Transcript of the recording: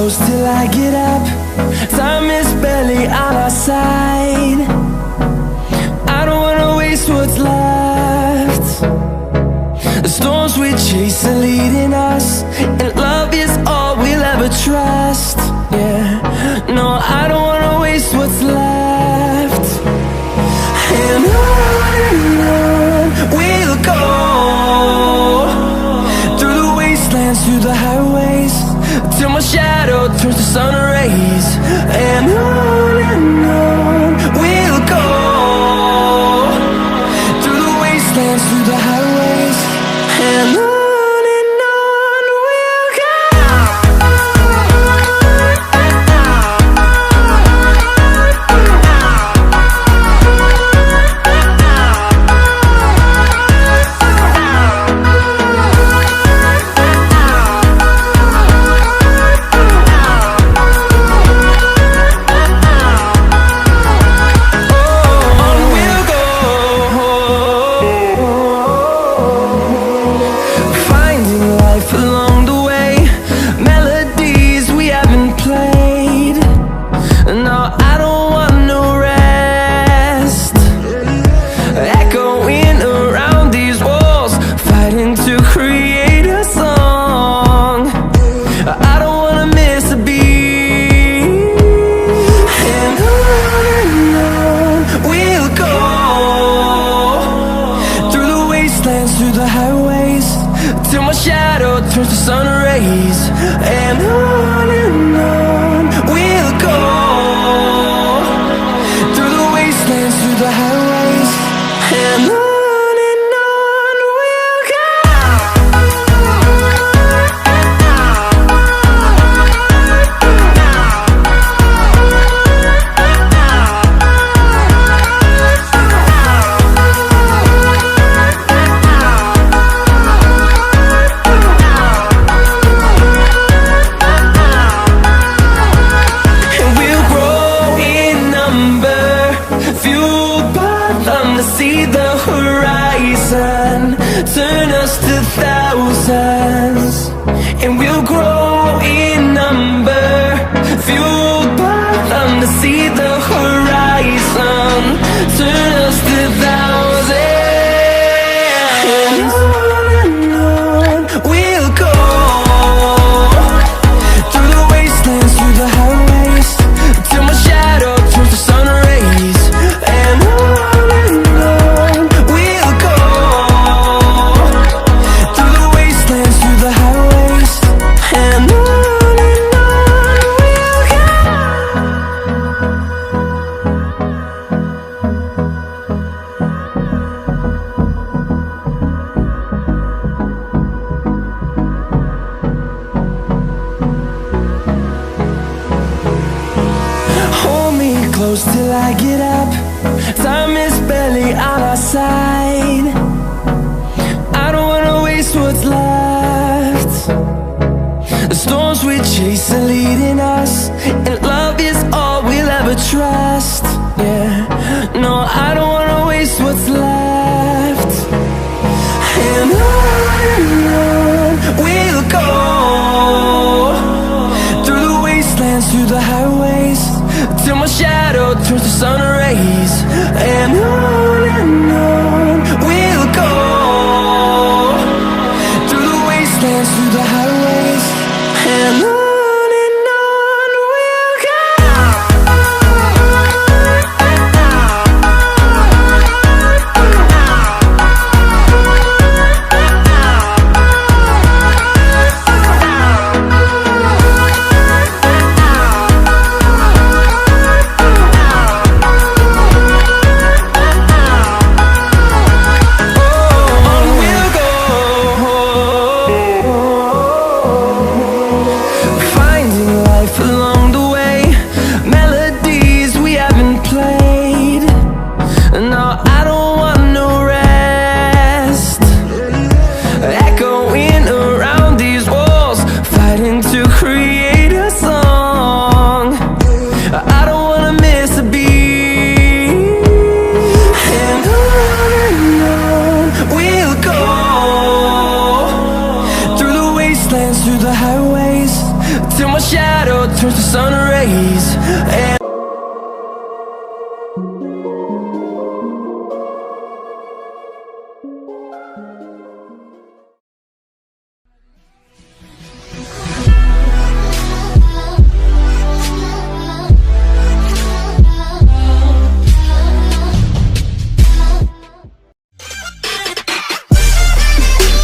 close till I get up. Time is barely on our side. I don't wanna waste what's left. The storms we chase are leading us, and love is all we'll ever trust. Yeah, no, I don't wanna waste what's left. And on we'll go, through the wastelands, through the highways, till my shadow turns to sun rays. And on we'll go, through the wastelands, through the highways, and on we'll go. Through the highways, till my shadow turns to sun rays. And on we'll go, through the wastelands, through the highways, and on we'll go. See the horizon, turn us to thousands, and we'll grow in number, fueled by them. To see the horizon, turn us to thousands, and on we'll go, through the wastelands, through the highways, till my shadow turns to sun rays. And close till I get up. Time is barely on our side. I don't wanna waste what's left. The storms we chase are leading us, and love is all we'll ever trust. Yeah, no, I don't wanna waste what's left. And on we'll go, through the wastelands, through the highways, till my shadow turns to sun rays. And on we'll go, through the wastelands, through the highways, and on we'll go. through the highways, till my shadow turns to sun rays. And